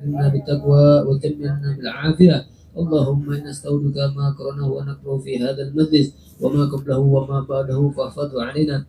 إنا بالتقوى وتمنا بالعافية. اللهم إنا نستودعك ما قرأناه ونقرأه في هذا المجلس وما قبله وما بعده فاحفظه علينا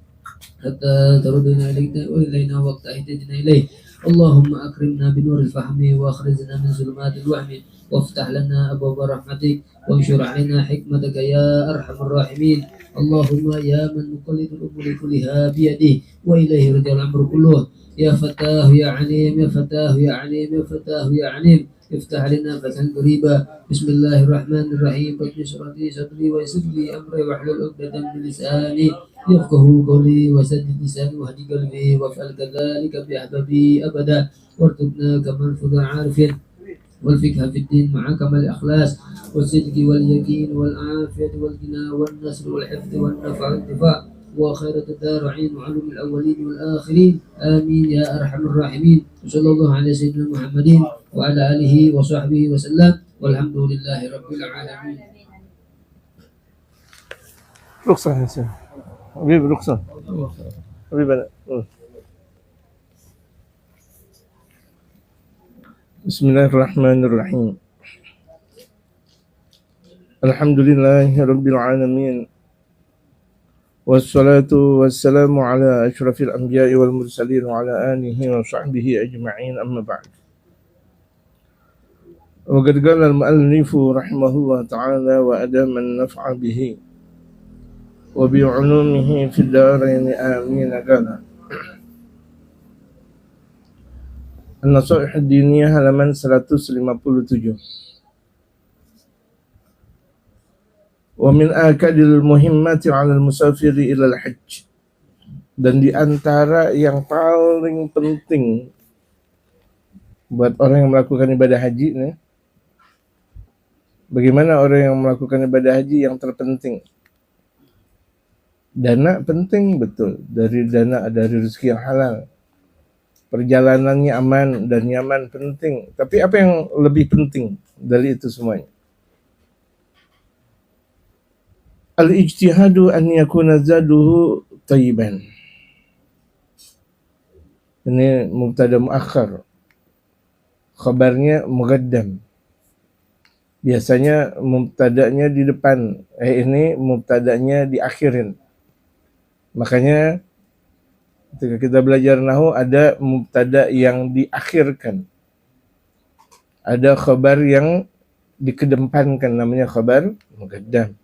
حتى تردنا إلينا وقت احتجنا إليه. اللهم أكرمنا بنور الفهم وأخرجنا من ظلمات الوهم وافتح لنا أبواب رحمتك وانشر علينا حكمتك يا أرحم الراحمين. اللهم يا من مقلد الأمور كلها بيده وإليه رجع الأمر كله. يا فتاه يا عليم، يا فتاه يا عليم، يا فتاه يا عليم، افتح لنا فتحا قريبا. بسم الله الرحمن الرحيم. رب اشرح لي صدري ويسر لي أمري واحلل عقدة من لساني يفقه قولي وسدد لساني واهد قلبي وافعل كذلك بأحبابي أبدا. وارزقنا كما الفضل عارفين والفقه في الدين مع كمال الإخلاص والصدق واليقين والعافية والغنى والنصر والحفظ والنفع والدفاع وخيرة الدارعين وعلوم الأولين والآخرين. آمين يا أرحم الراحمين. وصلى الله على سيدنا محمد وعلى آله وصحبه وسلم والحمد لله رب العالمين. رخصة يا سيدي حبيبي، رخصة حبيبي أنا. بسم الله الرحمن الرحيم. الحمد لله رب العالمين والصلاة والسلام على أشرف الأنبياء والمرسلين وعلى آله وصحبه أجمعين، أما بعد. وقد قال المؤلف رحمه الله تعالى وأدام النفع به وبعلومه في الدارين آمين. قال النصائح الدينية halaman 157. Wa min akadil muhimmati 'alal musafiri ilal hajj, dan di antara yang paling penting buat orang yang melakukan ibadah haji nih, bagaimana orang yang melakukan ibadah haji yang terpenting? Dana penting, betul. Dari rezeki yang halal. Perjalanannya aman dan nyaman penting. Tapi apa yang lebih penting dari itu semuanya? Al-ijtihadu an yakuna zaduhu tayyiban. Ini mubtada muakhar. Khabarnya muqaddam. Biasanya mubtadanya di depan. Ini mubtadanya diakhirin. Makanya ketika kita belajar nahwu ada mubtada yang diakhirkan. Ada khabar yang dikedepankan, namanya khabar muqaddam.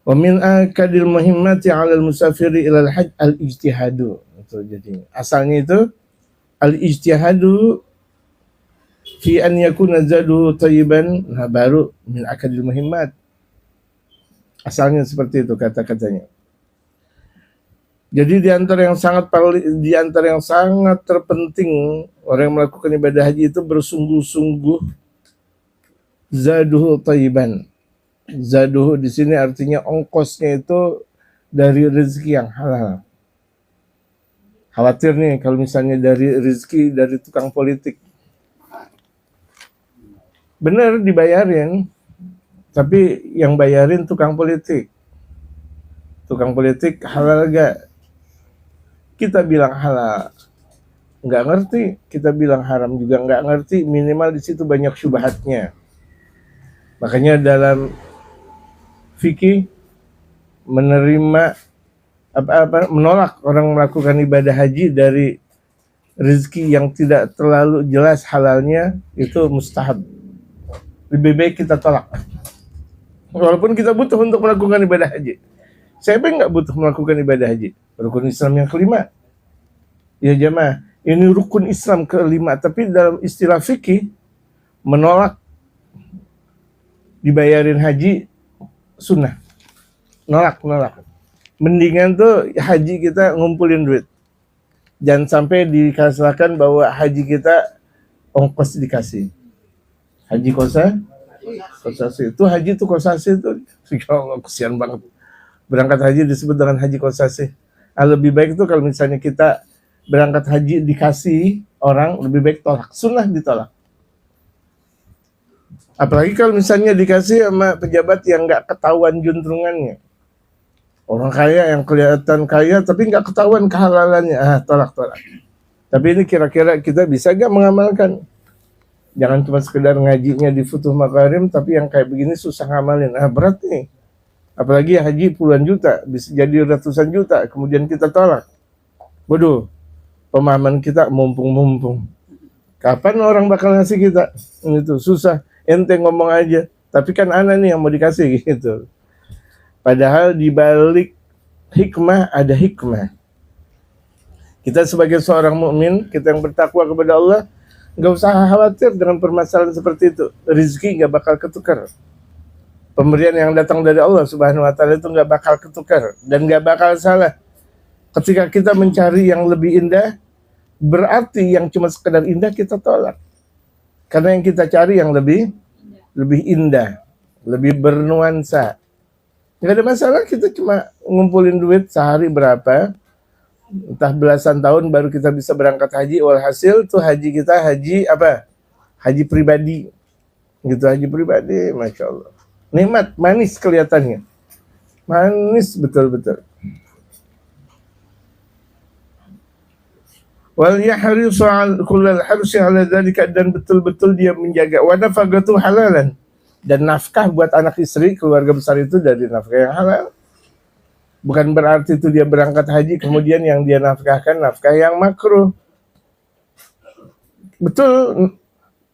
Wa min akadil muhimmati 'alal musafiri ilal hajj al-ijtihadu. Itu jadinya. Asalnya itu al-ijtihadu fi an yakuna zaduhu tayyiban. Nah, baru min akadil muhimmat. Asalnya seperti itu kata-katanya. Jadi di antara yang sangat terpenting orang yang melakukan ibadah haji itu bersungguh-sungguh zaduhu tayyiban. Zaduhu di sini artinya ongkosnya itu dari rezeki yang halal. Khawatir nih kalau misalnya dari rezeki dari tukang politik. Benar dibayarin, tapi yang bayarin tukang politik. Tukang politik halal gak? Kita bilang halal, nggak ngerti. Kita bilang haram juga nggak ngerti. Minimal di situ banyak syubhatnya. Makanya dalam fikih menolak orang melakukan ibadah haji dari rezeki yang tidak terlalu jelas halalnya itu mustahab. Lebih baik kita tolak. Walaupun kita butuh untuk melakukan ibadah haji. Siapa yang nggak butuh melakukan ibadah haji? Rukun Islam yang kelima. Ya jemaah, ini rukun Islam kelima, tapi dalam istilah fikih menolak dibayarin haji sunnah. Nolak. Mendingan tuh haji kita ngumpulin duit. Jangan sampai dikasihkan bahwa haji kita ongkos dikasih. Haji kosasi. Itu haji tuh kosasi itu. Ya Allah, kesian banget. Berangkat haji disebut dengan haji kosasi. Lebih baik itu kalau misalnya kita berangkat haji dikasih orang, lebih baik tolak. Sunnah ditolak. Apalagi kalau misalnya dikasih sama pejabat yang nggak ketahuan juntrungannya. Orang kaya yang kelihatan kaya tapi nggak ketahuan kehalalannya. Tolak. Tapi ini kira-kira kita bisa gak mengamalkan? Jangan cuma sekedar ngajinya di Futuh Makarim, tapi yang kayak begini susah ngamalin. Berat nih. Apalagi haji puluhan juta, bisa jadi ratusan juta, kemudian kita tolak. Waduh, pemahaman kita mumpung-mumpung. Kapan orang bakal ngasih kita? Itu susah. Ente ngomong aja, tapi kan ana nih yang mau dikasih gitu. Padahal di balik hikmah ada hikmah. Kita sebagai seorang mukmin, kita yang bertakwa kepada Allah, nggak usah khawatir dengan permasalahan seperti itu. Rizki nggak bakal ketukar. Pemberian yang datang dari Allah Subhanahu Wa Taala itu nggak bakal ketukar dan nggak bakal salah. Ketika kita mencari yang lebih indah, berarti yang cuma sekedar indah kita tolak. Karena yang kita cari yang lebih indah, lebih bernuansa. Nggak ada masalah, kita cuma ngumpulin duit sehari berapa, entah belasan tahun baru kita bisa berangkat haji. Walhasil tuh haji kita haji apa? Haji pribadi. Gitu, haji pribadi, Masya Allah. Nikmat, manis kelihatannya. Manis betul-betul. Wal yahrisu kullal harsi ala dzalika, dan betul-betul dia menjaga wa nafaqatu halalan, dan nafkah buat anak istri keluarga besar itu dari nafkah yang halal. Bukan berarti itu dia berangkat haji kemudian yang dia nafkahkan nafkah yang makruh. Betul,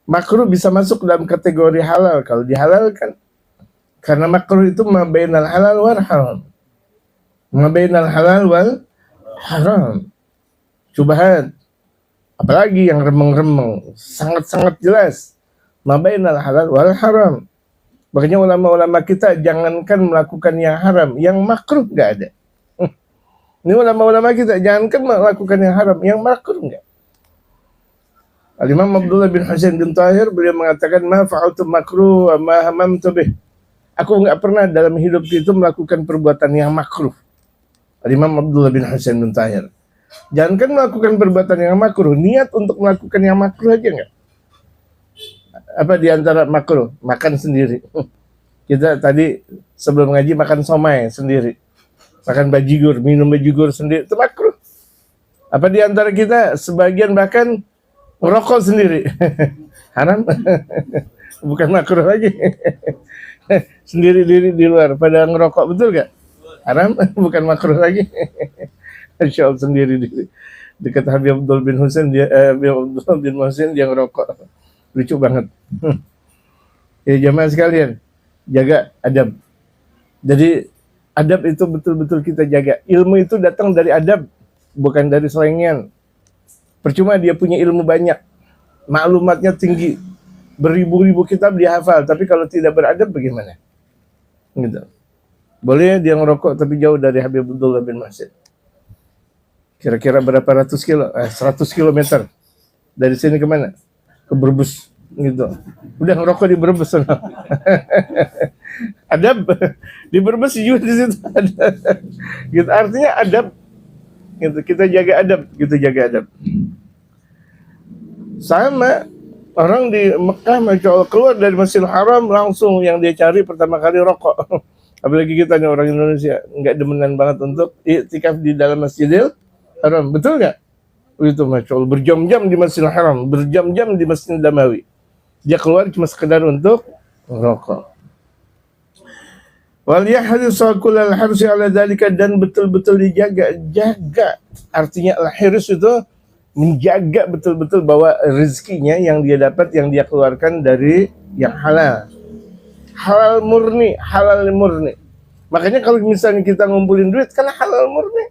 makruh bisa masuk dalam kategori halal kalau dihalalkan. Karena makruh itu mabainal halal wal haram. Mabainal halal wal haram. Syubhat. Apalagi yang remeng-remeng, sangat-sangat jelas. Mabainal halal wal haram. Makanya ulama-ulama kita jangankan melakukan yang haram, yang makruh nggak ada. Ini ulama-ulama kita jangankan melakukan yang haram, yang makruh nggak. Al-Imam Abdullah bin Husain bin Tahir beliau mengatakan, ma fa'altu makruh wa ma hamamtu bih. Aku nggak pernah dalam hidup itu melakukan perbuatan yang makruh. Al-Imam Abdullah bin Husain bin Tahir. Jangankan melakukan perbuatan yang makruh, niat untuk melakukan yang makruh aja nggak. Apa diantara makruh? Makan sendiri. Kita tadi sebelum ngaji makan somai sendiri, makan bajigur, minum bajigur sendiri, itu makruh. Apa diantara kita sebagian bahkan merokok sendiri? Haram? Bukan makruh lagi. Sendiri-diri di luar pada ngerokok, betul gak? Haram? Bukan makruh lagi. Insya Allah sendiri dekat Habib Abdul bin Husain, Habib Abdul bin Husain dia ngerokok. Lucu banget. Ya jamaah sekalian, jaga adab. Jadi adab itu betul-betul kita jaga. Ilmu itu datang dari adab, bukan dari selengean. Percuma dia punya ilmu banyak, maklumatnya tinggi, beribu-ribu kitab dia hafal, tapi kalau tidak beradab bagaimana? Gitu. Boleh dia ngerokok tapi jauh dari Habib Abdullah bin Mas'ud. Kira-kira berapa ratus kilo? 100 kilometer. Dari sini ke mana? Ke Brebes gitu. Udah ngerokok di Brebes sana. Adab di Brebes juga di situ ada. Gitu, artinya adab. Gitu, kita jaga adab, gitu jaga adab. Sama orang di Mekah, Masya Allah, keluar dari Masjidil Haram langsung yang dia cari pertama kali rokok. Apalagi kita nih orang Indonesia nggak demenan banget untuk iktikaf di dalam Masjidil Haram, betul nggak? Itu Masya Allah, berjam-jam di Masjidil Haram, berjam-jam di Masjid Nabawi. Dia keluar cuma sekedar untuk merokok. Wal yahrisu kullal harsi ala dzalika, dan betul-betul dijaga. Jaga artinya al-hirs itu menjaga betul-betul bahwa rezekinya yang dia dapat, yang dia keluarkan dari yang halal. Halal murni, halal murni. Makanya kalau misalnya kita ngumpulin duit karena halal murni.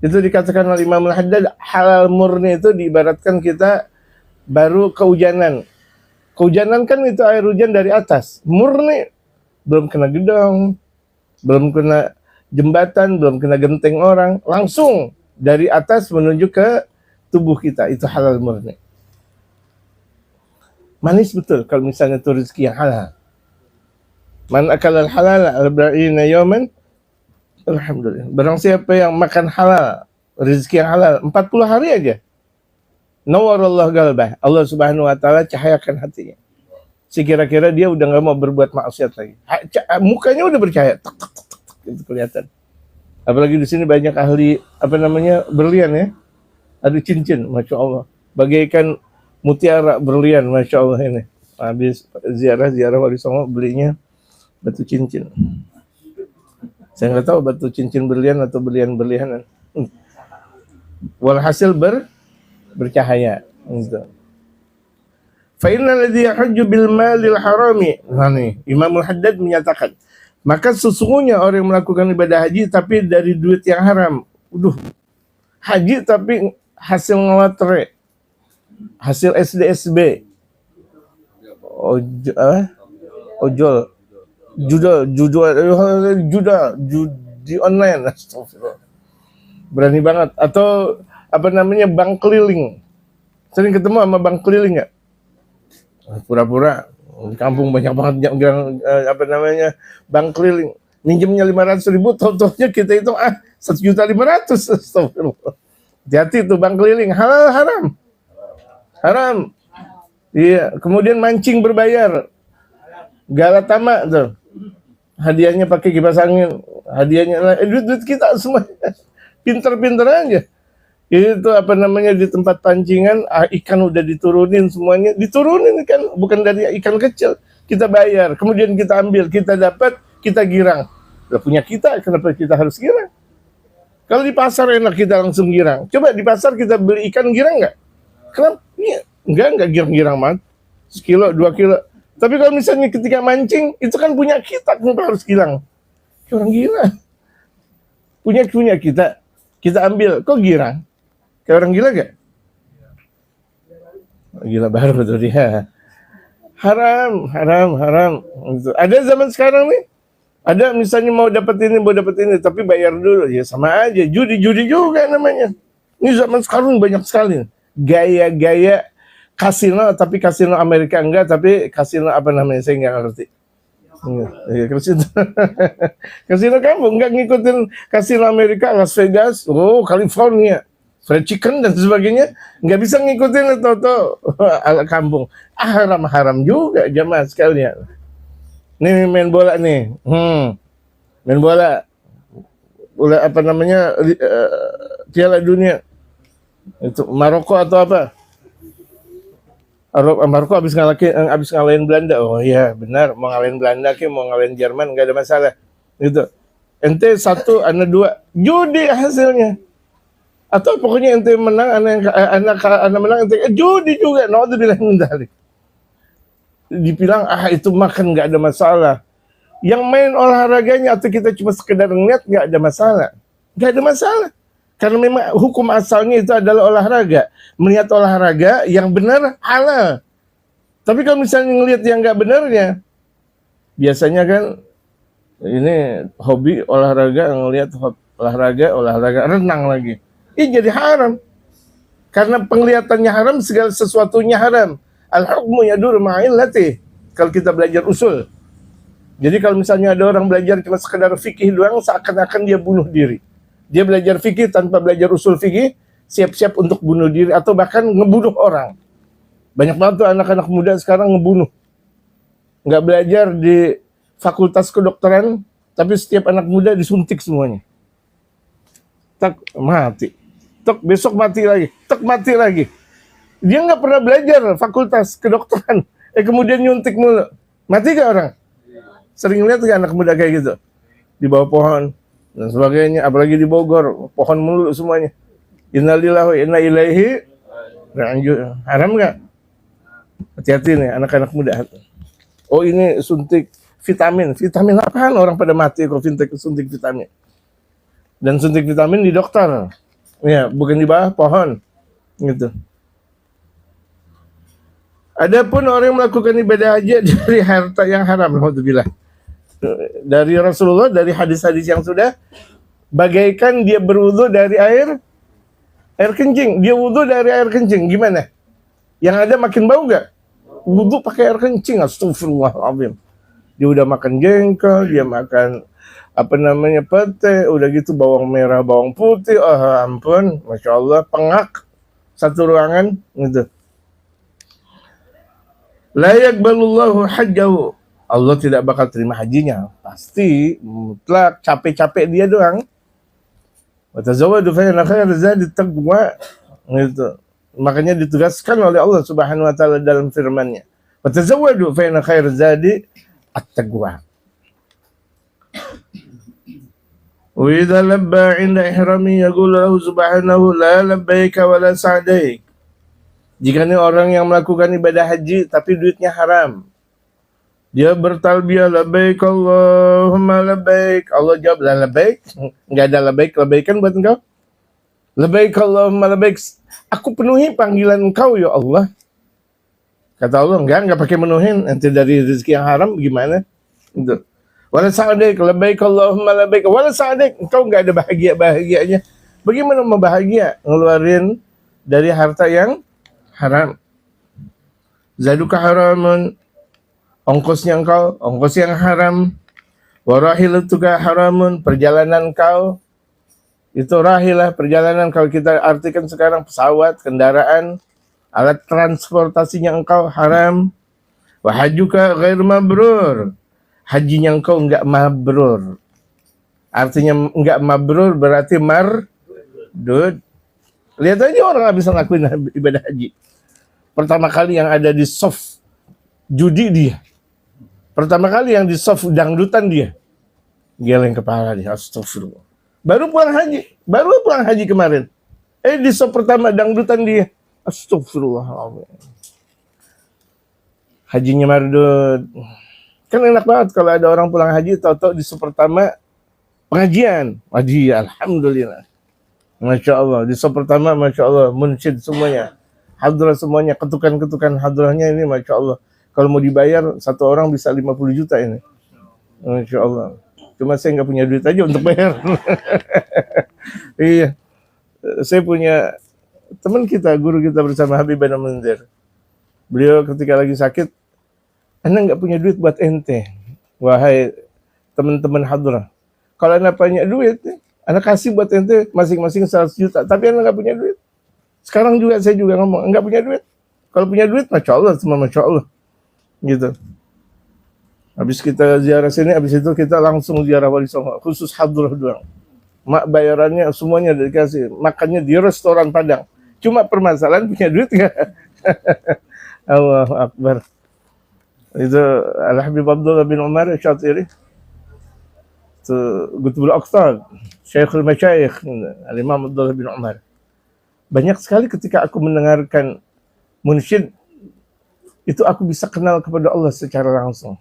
Itu dikatakan oleh Imam Al-Haddad, halal murni itu diibaratkan kita baru kehujanan. Kehujanan kan itu air hujan dari atas, murni. Belum kena gedong, belum kena jembatan, belum kena genteng orang, langsung dari atas menuju ke tubuh kita, itu halal murni. Manis betul kalau misalnya itu rezeki yang halal. Man akal halal al-ba'ina yawman, alhamdulillah. Barang siapa yang makan halal, rezeki yang halal 40 hari aja, nawarallahu qalbah, Allah Subhanahu wa taala cahayakan hatinya. Sekira-kira dia udah nggak mau berbuat maksiat lagi. Mukanya udah bercahaya, tek, tek, tek, tek, itu kelihatan. Apalagi di sini banyak ahli berlian ya. Ada cincin, masya Allah, bagaikan mutiara berlian, masya Allah ini. Habis ziarah Wali Songo belinya batu cincin. Saya nggak tahu batu cincin berlian atau berlian-berlianan. Walhasil bercahaya. Gitu. Fa innal ladzi yahujju bil malil harami. Nah nih, Imamul Haddad menyatakan, maka sesungguhnya orang yang melakukan ibadah haji tapi dari duit yang haram. Haji tapi hasil ngelotre, hasil SDSB, ojol, judi online, astagfirullah. Berani banget. Atau apa namanya, bank keliling. Sering ketemu sama bank keliling nggak? Pura-pura di kampung banyak banget yang bank keliling. Minjemnya 500.000, totalnya kita hitung 1.500.000. Astagfirullah. Hati-hati tuh bank keliling, halal haram. Iya, kemudian mancing berbayar. Galatama tuh. Hadiahnya pakai kipas angin, hadiahnya duit kita semua. Pinter-pinter aja. Itu apa namanya, di tempat pancingan ikan udah diturunin semuanya, diturunin ikan, bukan dari ikan kecil. Kita bayar, kemudian kita ambil, kita dapat, kita girang. Udah punya kita, kenapa kita harus girang? Kalau di pasar enak kita langsung girang. Coba di pasar kita beli ikan girang nggak? Kenapa? Enggak girang-girang banget. 1 kilo, 2 kilo. Tapi kalau misalnya ketika mancing, itu kan punya kita, kenapa harus girang? Orang gila. Punya kita ambil, kok girang? Kayak orang gila gak? Gila baru tuh dia. Haram. Ada zaman sekarang nih, ada misalnya mau dapat ini, tapi bayar dulu, ya sama aja. Judi juga namanya. Ini zaman sekarang banyak sekali gaya-gaya kasino, tapi kasino Amerika enggak, tapi kasino apa namanya saya nggak ngerti. Ya, kasino kamu nggak ngikutin kasino Amerika, Las Vegas, California, fried chicken dan sebagainya, nggak bisa ngikutin itu ala kampung. Haram juga jamaah sekalian. Nih main bola nih, main bola apa namanya, Piala Dunia itu Maroko atau apa? Maroko habis ngalahin Belanda. Oh iya benar, mau ngalahin Belanda mau ngalahin Jerman nggak ada masalah. Gitu. Ente 1, Anda 2, judi hasilnya. Atau pokoknya ente menang, anak menang, ente judi juga. Naudzubillah min dzalik. Dibilang itu makan nggak ada masalah. Yang main olahraganya atau kita cuma sekedar ngeliat nggak ada masalah. Karena memang hukum asalnya itu adalah olahraga. Melihat olahraga yang benar halal. Tapi kalau misalnya ngelihat yang nggak benarnya, biasanya kan ini hobi olahraga, ngelihat olahraga renang lagi. Ini jadi haram. Karena penglihatannya haram, segala sesuatunya haram. Al-hukmu yadur ma'illati. Kalau kita belajar usul. Jadi kalau misalnya ada orang belajar cuma sekedar fikih doang, seakan-akan dia bunuh diri. Dia belajar fikih tanpa belajar usul fikih, siap-siap untuk bunuh diri atau bahkan ngebunuh orang. Banyak banget tuh anak-anak muda sekarang ngebunuh. Nggak belajar di fakultas kedokteran, tapi setiap anak muda disuntik semuanya. Tak mati. Tok besok mati lagi. Dia nggak pernah belajar fakultas kedokteran, kemudian nyuntik mulu. Mati gak orang? Sering lihat gak anak muda kayak gitu? Di bawah pohon dan sebagainya, apalagi di Bogor, pohon mulu semuanya. Innalillahi wa inna ilaihi raji'un. Haram gak? Hati-hati nih anak-anak muda. Oh ini suntik vitamin apaan orang pada mati kalau suntik vitamin? Dan suntik vitamin di dokter, ya bukan di bawah pohon, gitu. Adapun orang yang melakukan ibadah haji dari harta yang haram, alhamdulillah. Dari Rasulullah, dari hadis-hadis yang sudah, bagaikan dia berwudu dari air kencing. Dia wudu dari air kencing, gimana? Yang ada makin bau nggak? Wudu pakai air kencing, astagfirullahaladzim. Dia udah makan jengkol, dia makan pete, udah gitu bawang merah, bawang putih, ampun, masya Allah, pengak satu ruangan, gitu. La yaqbalullahu hajjahu. Allah tidak bakal terima hajinya. Pasti mutlak, capek-capek dia doang. Wa tazawwadu fa inna khayra zadi taqwa. Gitu. Makanya ditugaskan oleh Allah Subhanahu wa taala dalam firman-Nya. Fatazawwadu fa inna khairaz zadi at-taqwa. Wa idza labba 'inda ihrami yaqulu lahu subhanahu la labbaika wa la sa'daik. Jika ini orang yang melakukan ibadah haji tapi duitnya haram, dia bertalbiyah labbaik Allahumma labbaik. Allah jawab la labbaik. Enggak ada labbaik, labbaikan buat engkau. Labbaik Allahumma labbaik. Aku penuhi panggilan engkau ya Allah. Kata Allah, enggak pakai menuhin. Nanti dari rezeki yang haram gimana? Gitu. Wala sa'adik, labbaik Allahumma labbaik. Wala sa'adik, engkau enggak ada bahagia-bahagianya. Bagaimana mau bahagia? Ngeluarin dari harta yang haram. Zaduka haramun. Ongkosnya engkau, ongkos yang haram. Warahilatuka haramun. Perjalanan kau. Itu rahilah, perjalanan. Kalau kita artikan sekarang pesawat, kendaraan, alat transportasinya engkau haram. Wahajuka ghair mabrur. Hajinya engkau enggak mabrur. Artinya enggak mabrur berarti mardud. Lihat aja orang habis ngelakuin ibadah haji. Pertama kali yang ada di soft judi dia. Pertama kali yang di soft dangdutan dia. Geleng kepala dia, astagfirullah. Baru pulang haji kemarin. Di soft pertama dangdutan dia. Astagfirullahaladzim. Hajinya mardud. Kan enak banget kalau ada orang pulang haji tahu-tahu di soft pertama pengajian. Haji, alhamdulillah. Masya Allah. Di soft pertama, Masya Allah. Munsyid semuanya. Hadrah semuanya. Ketukan-ketukan hadrahnya ini, Masya Allah. Kalau mau dibayar, satu orang bisa 50 juta ini. Masya Allah. Cuma saya nggak punya duit aja untuk bayar. Iya. Saya punya teman kita, guru kita bersama Habib bin Munzir. Beliau ketika lagi sakit, Anda nggak punya duit buat ente. Wahai teman-teman hadrah. Kalau Anda punya duit, Anda kasih buat ente masing-masing 100 juta. Tapi Anda nggak punya duit. Sekarang juga saya juga ngomong, nggak punya duit. Kalau punya duit, Masya Allah, semua Masya Allah. Gitu. Habis kita ziarah sini, habis itu kita langsung ziarah Wali Songo. Khusus hadrah doang. Mak bayarannya semuanya dikasih. Makannya di restoran Padang. Cuma permasalahan punya duit nggak? Allahu Akbar. Itu Al-Habib Abdullah bin Umar Syatiri. Itu Qutbul Aqtab. Syekhul Masyayikh. Al-Imam Abdullah bin Umar. Banyak sekali ketika aku mendengarkan munsyid, itu aku bisa kenal kepada Allah secara langsung.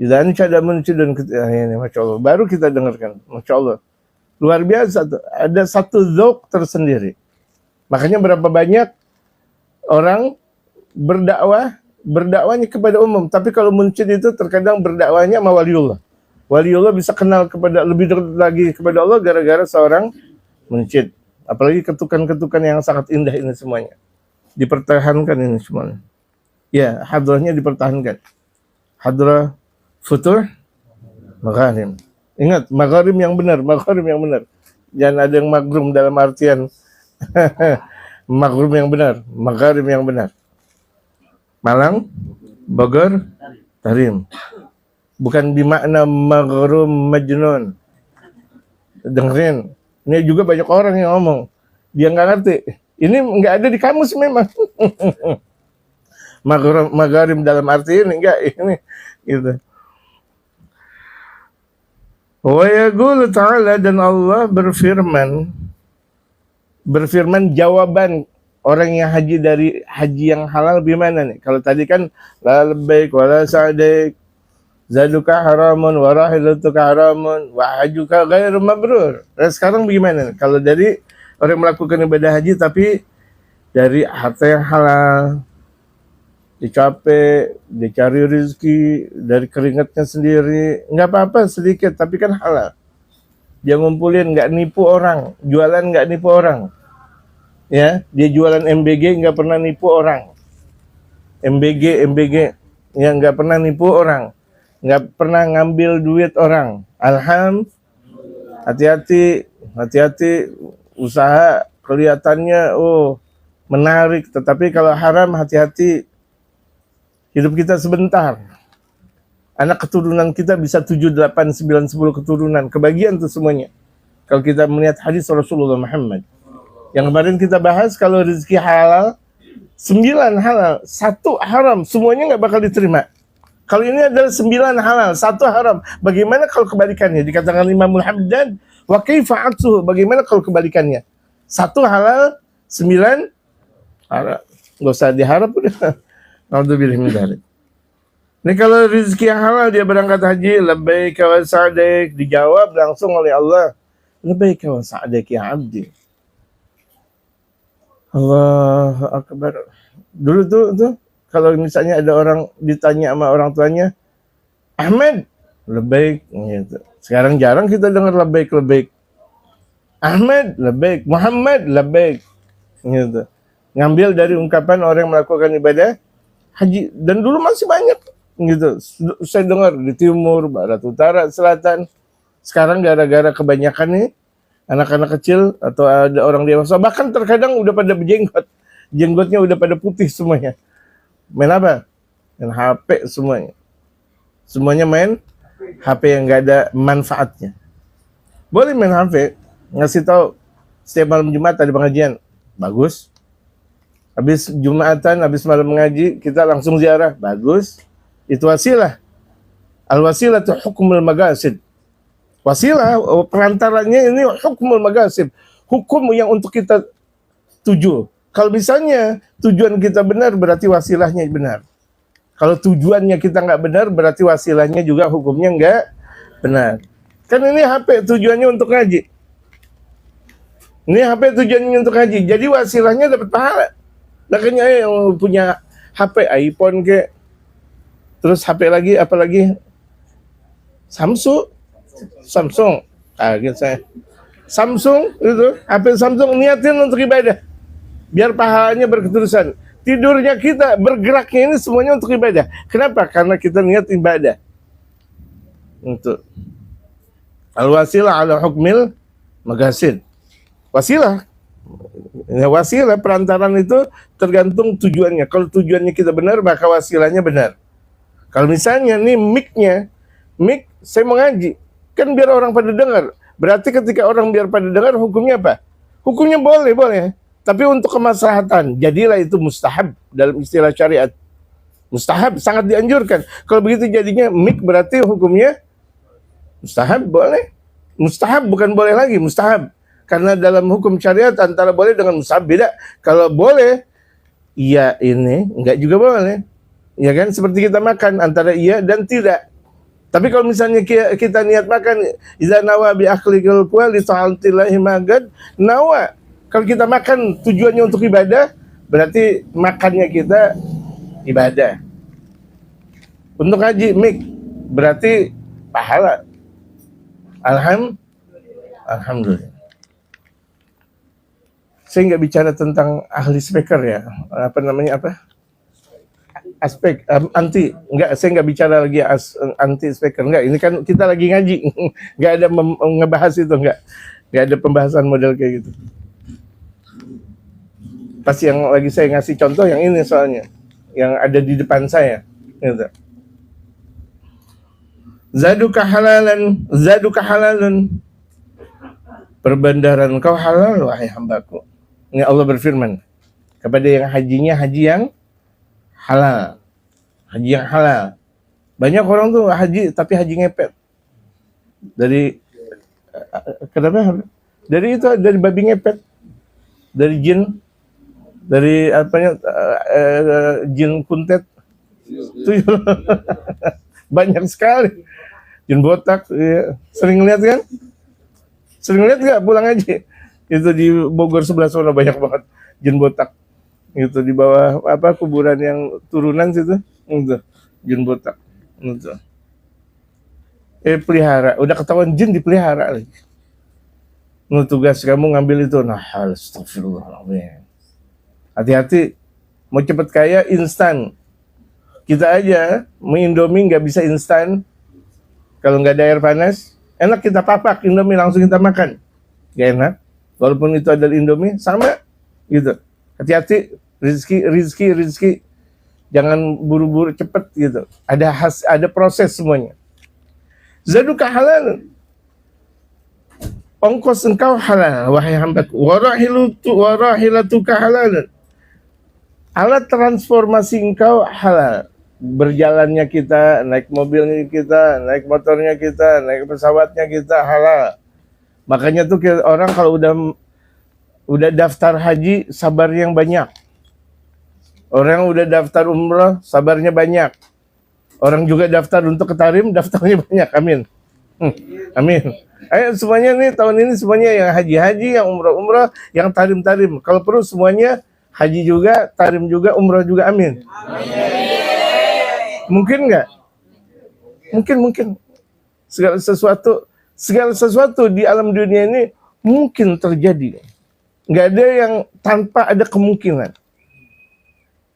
Dan ada munsyid dan ini, Masya Allah. Baru kita dengarkan. Masya Allah. Luar biasa tuh. Ada satu dzauq tersendiri. Makanya berapa banyak orang berdakwahnya kepada umum. Tapi kalau munsyid itu terkadang berdakwahnya sama waliullah. Waliullah bisa kenal kepada lebih dekat lagi kepada Allah gara-gara seorang munsyid. Apalagi ketukan-ketukan yang sangat indah ini semuanya. Dipertahankan ini semuanya. Ya, hadrahnya dipertahankan. Hadrah futur magharim. Ingat, magharim yang benar. Jangan ada yang magrum dalam artian magrum yang benar, magharim yang benar. Malang, Bogor, Tarim. Bukan bimakna maghrum majnun. Dengerin. Ini juga banyak orang yang ngomong. Dia nggak ngerti. Ini nggak ada di kamus memang. Magharim dalam arti ini enggak. Ini gitu. Wa yaqulu ta'ala, dan Allah berfirman jawaban orang yang haji dari haji yang halal gimana nih? Kalau tadi kan la labbaik wa la sa'daik, zaduka haramun wa rahilatuka haramun wa hajuka ghairu mabrur. Nah, sekarang bagaimana nih? Kalau dari orang melakukan ibadah haji tapi dari harta yang halal, dicapai, dicari rezeki dari keringatnya sendiri, nggak apa-apa sedikit, tapi kan halal. Dia ngumpulin, nggak nipu orang, jualan nggak nipu orang, ya. Dia jualan MBG nggak pernah nipu orang, MBG, ya nggak pernah nipu orang, nggak pernah ngambil duit orang. Alhamdulillah. Hati-hati, usaha kelihatannya menarik, tetapi kalau haram hati-hati. Hidup kita sebentar. Anak keturunan kita bisa 7, 8, 9, 10 keturunan. Kebagian tuh semuanya. Kalau kita melihat hadis Rasulullah Muhammad Yang kemarin kita bahas kalau rezeki halal, 9 halal, 1 haram, semuanya nggak bakal diterima. Kalau ini adalah 9 halal, 1 haram. Bagaimana kalau kebalikannya? Dikatakan Imam Al-Haddad, wa kaifa aksuhu? Bagaimana kalau kebalikannya? 1 halal, 9 haram. Nggak usah diharap udah. Alhamdulillah min dzalik. Ini kalau rezeki yang halal dia berangkat haji, labbaik wa sa'daik, dijawab langsung oleh Allah, labbaik wa sa'daik ya abdi. Allahu Akbar. Dulu tuh kalau misalnya ada orang ditanya sama orang tuanya, Ahmad, labbaik gitu. Sekarang jarang kita dengar labbaik. Ahmad, labbaik. Muhammad, labbaik gitu. Ngambil dari ungkapan orang yang melakukan ibadah haji, dan dulu masih banyak gitu. Saya dengar di timur, barat, utara, selatan. Sekarang gara-gara kebanyakan nih anak-anak kecil atau ada orang dewasa, bahkan terkadang udah pada berjenggot, jenggotnya udah pada putih semuanya. Main apa? Main HP semuanya. Semuanya main HP yang nggak ada manfaatnya. Boleh main HP, ngasih tahu setiap malam Jumat ada pengajian, bagus. Habis Jumatan, habis malam mengaji, kita langsung ziarah, bagus. Itu wasilah. Al-wasilah itu hukmul magasid. Wasilah, perantaranya ini hukmul magasib. Hukum yang untuk kita tuju. Kalau misalnya tujuan kita benar, berarti wasilahnya benar. Kalau tujuannya kita nggak benar, berarti wasilahnya juga hukumnya nggak benar. Kan ini HP tujuannya untuk ngaji. Ini HP tujuannya untuk ngaji. Jadi wasilahnya dapat pahala. Makanya yang punya HP iPhone ke, terus HP lagi, apalagi Samsung, kaget saya. Samsung itu, HP Samsung, niatin untuk ibadah, biar pahalanya berketerusan. Tidurnya kita, bergeraknya ini semuanya untuk ibadah. Kenapa? Karena kita niat ibadah. Untuk al-wasilah ala hukmil magasid. Wasilah, ya, wasilah perantaran itu tergantung tujuannya. Kalau tujuannya kita benar, maka wasilahnya benar. Kalau misalnya nih mic saya mau ngaji, kan biar orang pada dengar. Berarti ketika orang biar pada dengar, hukumnya apa? Hukumnya boleh. Tapi untuk kemaslahatan, jadilah itu mustahab dalam istilah syariat. Mustahab, sangat dianjurkan. Kalau begitu jadinya mic berarti hukumnya mustahab, boleh. Mustahab bukan boleh lagi, mustahab. Karena dalam hukum syariat antara boleh dengan mustahab beda. Kalau boleh, iya ini, enggak juga boleh. Ya kan, seperti kita makan, antara iya dan tidak. Tapi kalau misalnya kita niat makan, iza nawa bi akhlikal kuwa li ta'atillahi magad, nawa. Kalau kita makan tujuannya untuk ibadah, berarti makannya kita ibadah. Untuk haji mik berarti pahala. Alhamdulillah. Saya nggak bicara tentang ahli speaker ya. Aspek anti, enggak, saya nggak bicara lagi anti speaker, enggak, ini kan kita lagi ngaji, nggak ada ngebahas itu, nggak ada pembahasan model kayak gitu. Pas yang lagi saya ngasih contoh yang ini soalnya, yang ada di depan saya, gitu. Zaduka halalun, perbendaharaan kau halal wahai hambaku. Ini Allah berfirman kepada yang hajinya haji yang halal. Haji yang halal. Banyak orang tuh haji tapi haji ngepet. Kenapa? Dari babi ngepet. Dari jin. Dari jin kuntet. Tuyul. Banyak sekali. Jin botak, ya. Sering lihat kan? Sering lihat nggak pulang haji? Itu di Bogor sebelah sana banyak banget jin botak. Itu di bawah kuburan yang turunan situ, itu jin botak. Itu. Pelihara, udah ketahuan jin dipelihara lagi. Tugas kamu ngambil itu, astagfirullahaladzim. Hati-hati, mau cepet kaya instan. Kita aja mau Indomie nggak bisa instan. Kalau nggak ada air panas, enak kita papak Indomie langsung kita makan. Gak enak. Walaupun itu adalah Indomie, sama gitu. Hati-hati, rizki. Jangan buru-buru cepet gitu. Ada proses semuanya. Zaduka halal. ongkos engkau halal, wahai hambaku. Warahilatuka halal. Alat transportasi engkau halal. Berjalannya kita, naik mobilnya kita, naik motornya kita, naik pesawatnya kita halal. Makanya tuh orang kalau udah daftar haji, sabar yang banyak. Orang udah daftar umrah, sabarnya banyak. Orang juga daftar untuk ke Tarim, daftarnya banyak. Amin. Amin. Ayo semuanya nih tahun ini semuanya yang haji-haji, yang umrah-umrah, yang tarim-tarim. Kalau perlu semuanya haji juga, tarim juga, umrah juga. Amin. Mungkin nggak? Mungkin. Segala sesuatu di alam dunia ini mungkin terjadi. Nggak ada yang tanpa ada kemungkinan.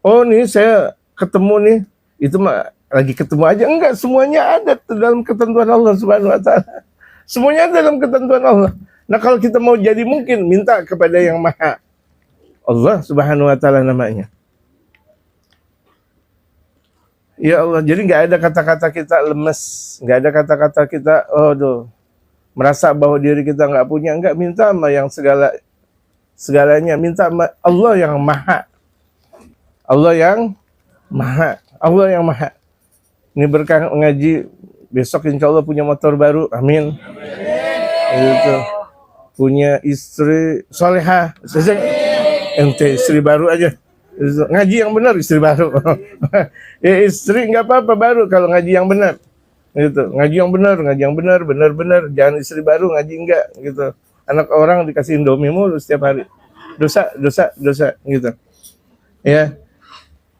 Oh nih saya ketemu nih, itu mah lagi ketemu aja. Enggak, semuanya ada dalam ketentuan Allah Subhanahu wa taala. Semuanya ada dalam ketentuan Allah. Nah, kalau kita mau jadi mungkin, minta kepada yang Maha. Allah Subhanahu wa taala namanya. Ya Allah, jadi nggak ada kata-kata kita lemes, nggak ada kata-kata kita merasa bahwa diri kita nggak punya. Enggak, minta sama yang segalanya, minta sama Allah yang Maha. Allah yang Maha. Ini berkah ngaji, besok insya Allah punya motor baru, amin. Itu punya istri solehah, ente istri baru aja. Ngaji yang benar, istri baru. Ya istri nggak apa-apa baru kalau ngaji yang benar. Gitu. Ngaji yang benar, benar. Jangan istri baru ngaji enggak gitu. Anak orang dikasih Indomie mulu setiap hari. Dosa gitu. Ya.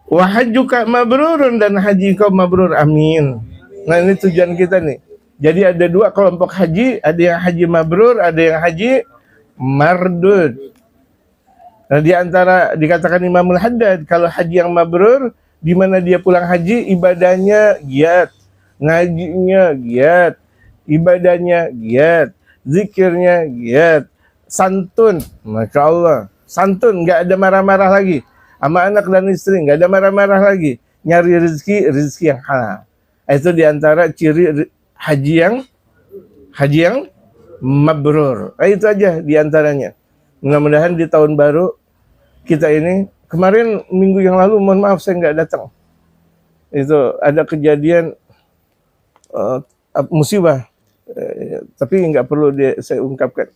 Wa hajjuka mabrurun, dan haji kau mabrur, amin. Nah ini tujuan kita nih. Jadi ada dua kelompok haji, ada yang haji mabrur, ada yang haji mardud. Nah di antara dikatakan Imamul Haddad, kalau haji yang mabrur, di mana dia pulang haji, ibadahnya giat, ngajinya giat, ibadahnya giat, zikirnya giat, santun, Masya Allah, santun, nggak ada marah-marah lagi. Sama anak dan istri nggak ada marah-marah lagi, nyari rezeki yang halal. Itu diantara ciri haji yang mabrur. Itu aja diantaranya. Mudah-mudahan di tahun baru kita ini, kemarin minggu yang lalu, mohon maaf saya nggak datang. Itu ada kejadian musibah, tapi nggak perlu saya ungkapkan.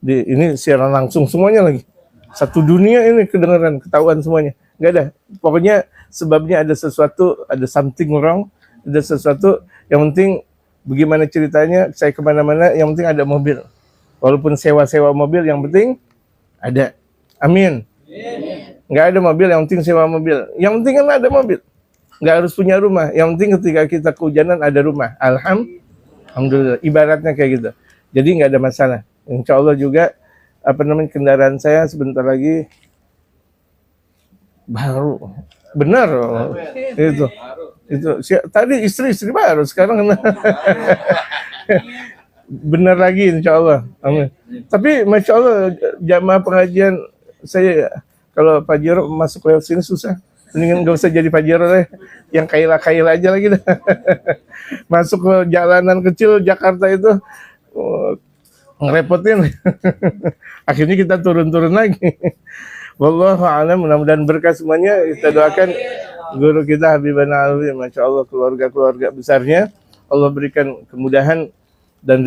Ini siaran langsung semuanya lagi. Satu dunia ini kedengaran, ketahuan semuanya. Nggak ada. Pokoknya sebabnya ada sesuatu, ada something wrong, ada sesuatu. Yang penting bagaimana ceritanya, saya kemana-mana, yang penting ada mobil. Walaupun sewa-sewa mobil, yang penting ada. Amin. Nggak ada mobil, yang penting sewa mobil. Yang penting kan ada mobil. Nggak harus punya rumah. Yang penting ketika kita kehujanan ada rumah. Alhamdulillah. Ibaratnya kayak gitu. Jadi nggak ada masalah. Insya Allah juga kendaraan saya sebentar lagi baru. Benar. Itu tadi istri baru, sekarang benar lagi insya Allah. Amin. Tapi Masya Allah, jamaah pengajian saya, kalau Pak Jero masuk lewat sini susah. Mendingan gak usah jadi Pak Jero deh, yang kaila aja lagi dah. Masuk ke jalanan kecil Jakarta itu ngerepotin. Akhirnya kita turun lagi. Wallahu a'lam, mudah-mudahan berkah semuanya. Kita doakan guru kita Habibana Alwi, Masya Allah, keluarga besarnya Allah berikan kemudahan dan